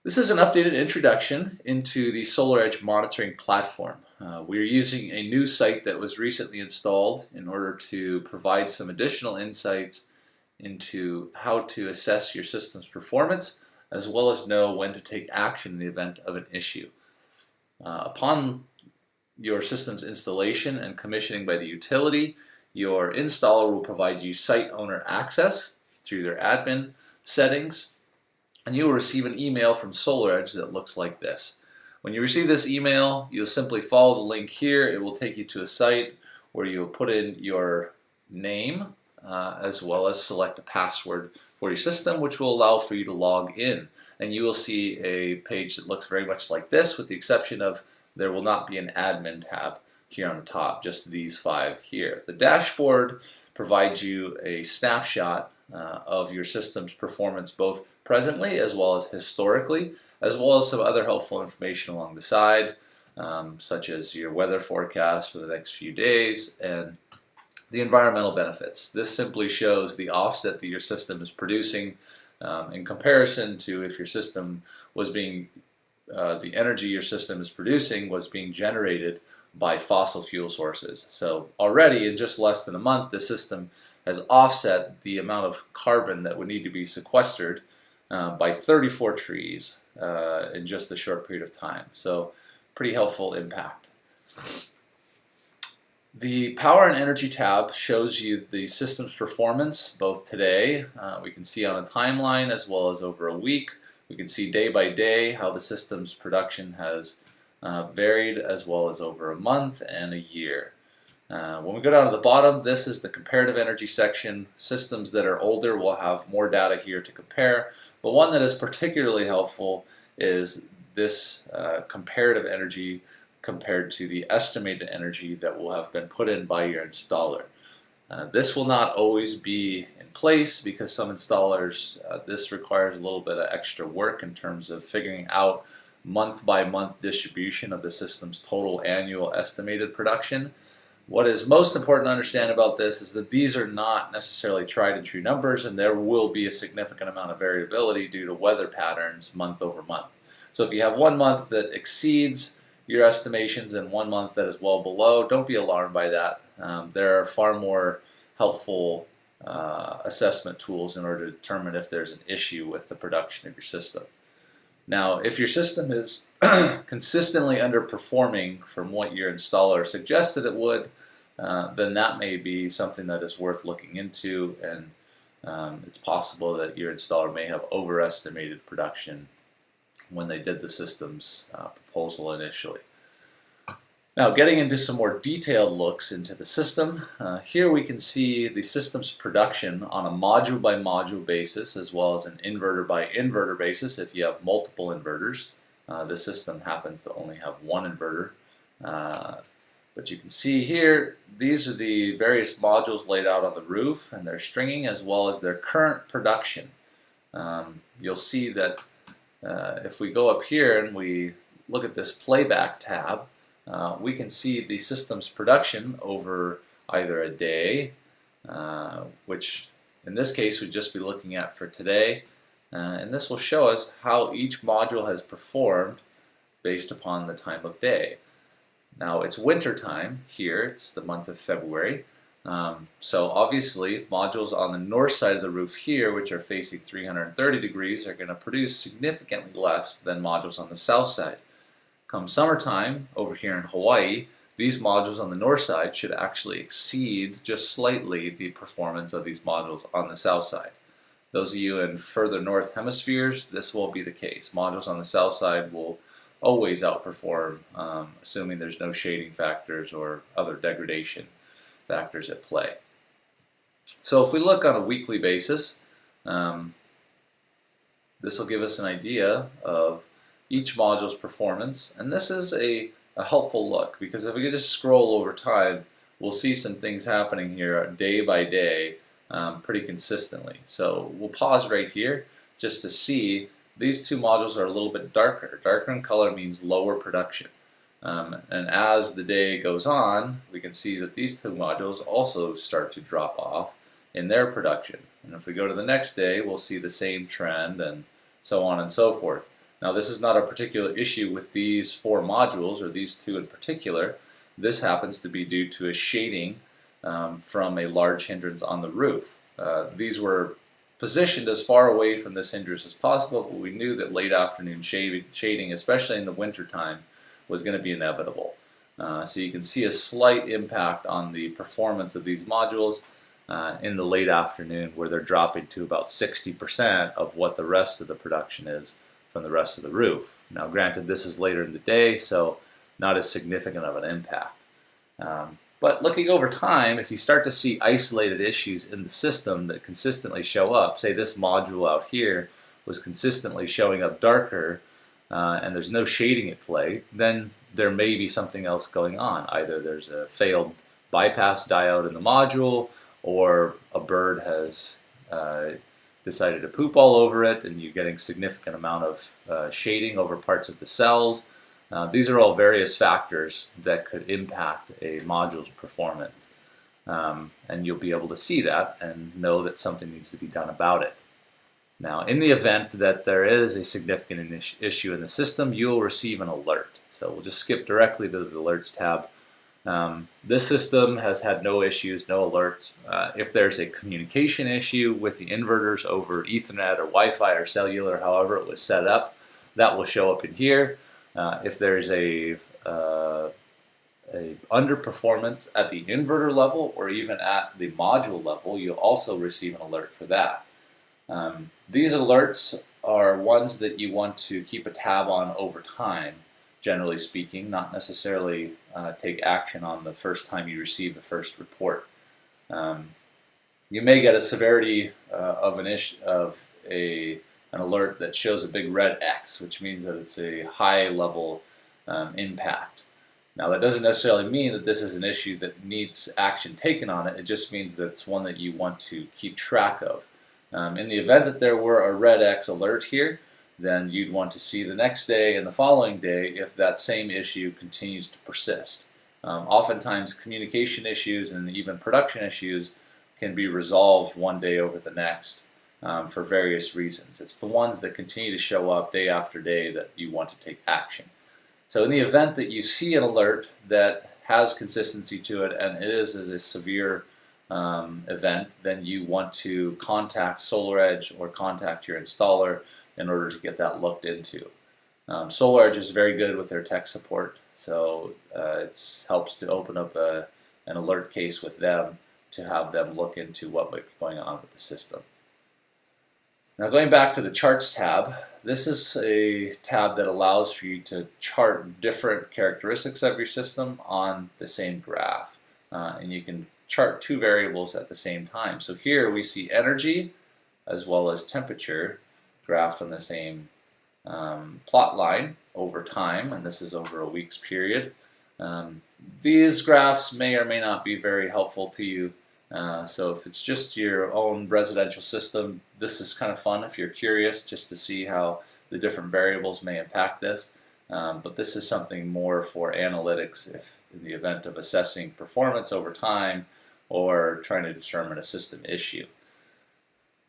This is an updated introduction into the SolarEdge monitoring platform. We're using a new site that was recently installed in order to provide some additional insights into how to assess your system's performance, as well as know when to take action in the event of an issue. Upon your system's installation and commissioning by the utility, your installer will provide you site owner access through their admin settings, and you will receive an email from SolarEdge that looks like this. When you receive this email, you'll simply follow the link here. It will take you to a site where you'll put in your name as well as select a password for your system, which will allow for you to log in. And you will see a page that looks very much like this, with the exception of there will not be an admin tab here on the top, just these 5 here. The dashboard provides you a snapshot of your system's performance, both presently as well as historically, as well as some other helpful information along the side, such as your weather forecast for the next few days and the environmental benefits. This simply shows the offset that your system is producing in comparison to if your system was being, the energy your system is producing was being generated by fossil fuel sources. So already in just less than a month, the system has offset the amount of carbon that would need to be sequestered by 34 trees in just a short period of time. So pretty helpful impact. The Power and Energy tab shows you the system's performance both today, we can see on a timeline, as well as over a week. We can see day by day how the system's production has varied, as well as over a month and a year. When we go down to the bottom, this is the comparative energy section. Systems that are older will have more data here to compare, but one that is particularly helpful is this comparative energy compared to the estimated energy that will have been put in by your installer. This will not always be in place because some installers, this requires a little bit of extra work in terms of figuring out month by month distribution of the system's total annual estimated production. What is most important to understand about this is that these are not necessarily tried and true numbers, and there will be a significant amount of variability due to weather patterns month over month. So if you have one month that exceeds your estimations and one month that is well below, don't be alarmed by that. There are far more helpful assessment tools in order to determine if there's an issue with the production of your system. Now, if your system is consistently underperforming from what your installer suggested it would, then that may be something that is worth looking into, and it's possible that your installer may have overestimated production when they did the system's proposal initially. Now, getting into some more detailed looks into the system, here we can see the system's production on a module by module basis, as well as an inverter by inverter basis if you have multiple inverters. This system happens to only have one inverter. But you can see here, these are the various modules laid out on the roof and their stringing, as well as their current production. You'll see that if we go up here and we look at this playback tab, we can see the system's production over either a day, which in this case we'd just be looking at for today, and this will show us how each module has performed based upon the time of day. Now it's winter time here, it's the month of February, so obviously modules on the north side of the roof here, which are facing 330 degrees, are going to produce significantly less than modules on the south side. Come summertime, over here in Hawaii, these modules on the north side should actually exceed just slightly the performance of these modules on the south side. Those of you in further north hemispheres, this will be the case. Modules on the south side will always outperform, assuming there's no shading factors or other degradation factors at play. So if we look on a weekly basis, this will give us an idea of each module's performance, and this is a helpful look, because if we just scroll over time, we'll see some things happening here day by day pretty consistently. So we'll pause right here just to see these two modules are a little bit darker. Darker in color means lower production, and as the day goes on, we can see that these two modules also start to drop off in their production, and if we go to the next day, we'll see the same trend, and so on and so forth. Now this is not a particular issue with these 4 modules, or these 2 in particular. This happens to be due to a shading from a large hindrance on the roof. These were positioned as far away from this hindrance as possible, but we knew that late afternoon shading, especially in the winter time, was going to be inevitable. So you can see a slight impact on the performance of these modules in the late afternoon, where they're dropping to about 60% of what the rest of the production is from the rest of the roof. Now granted, this is later in the day, so not as significant of an impact. But looking over time, if you start to see isolated issues in the system that consistently show up, say this module out here was consistently showing up darker, and there's no shading at play, then there may be something else going on. Either there's a failed bypass diode in the module, or a bird has decided to poop all over it and you're getting significant amount of shading over parts of the cells. These are all various factors that could impact a module's performance. And you'll be able to see that and know that something needs to be done about it. Now, in the event that there is a significant issue in the system, you'll receive an alert. So we'll just skip directly to the Alerts tab. This system has had no issues, no alerts. If there's a communication issue with the inverters over Ethernet or Wi-Fi or cellular, however it was set up, that will show up in here. If there's a underperformance at the inverter level or even at the module level, you'll also receive an alert for that. These alerts are ones that you want to keep a tab on over time, generally speaking, not necessarily take action on the first time you receive the first report. You may get a severity of an alert that shows a big red X, which means that it's a high level impact. Now that doesn't necessarily mean that this is an issue that needs action taken on it. It just means that it's one that you want to keep track of. In the event that there were a red X alert here, then you'd want to see the next day and the following day if that same issue continues to persist. Oftentimes communication issues and even production issues can be resolved one day over the next for various reasons. It's the ones that continue to show up day after day that you want to take action. So in the event that you see an alert that has consistency to it and it is a severe event, then you want to contact SolarEdge or contact your installer in order to get that looked into. SolarEdge is very good with their tech support, so it helps to open up an alert case with them to have them look into what might be going on with the system. Now going back to the Charts tab, this is a tab that allows for you to chart different characteristics of your system on the same graph. And you can chart 2 variables at the same time. So here we see energy as well as temperature graphed on the same plot line over time, and this is over a week's period. These graphs may or may not be very helpful to you. So if it's just your own residential system, this is kind of fun if you're curious just to see how the different variables may impact this. But this is something more for analytics if in the event of assessing performance over time or trying to determine a system issue.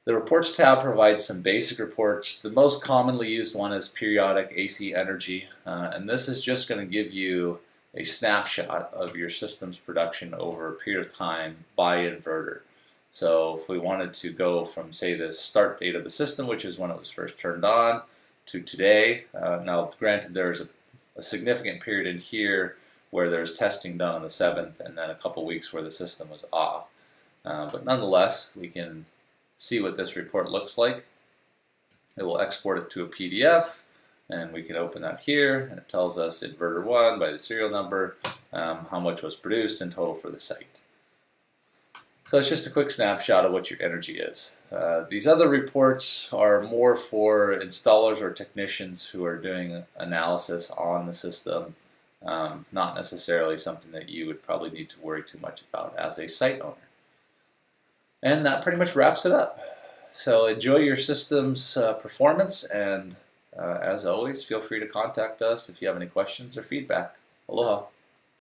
The Reports tab provides some basic reports. The most commonly used one is periodic AC energy, and this is just going to give you a snapshot of your system's production over a period of time by inverter. So if we wanted to go from, say, the start date of the system, which is when it was first turned on, to today, now granted there's a significant period in here where there's testing done on the 7th and then a couple weeks where the system was off. But nonetheless, we can see what this report looks like. It will export it to a PDF, and we can open that here, and it tells us inverter 1 by the serial number, how much was produced in total for the site. So it's just a quick snapshot of what your energy is. These other reports are more for installers or technicians who are doing analysis on the system, not necessarily something that you would probably need to worry too much about as a site owner. And that pretty much wraps it up. So enjoy your system's performance, and as always, feel free to contact us if you have any questions or feedback. Aloha.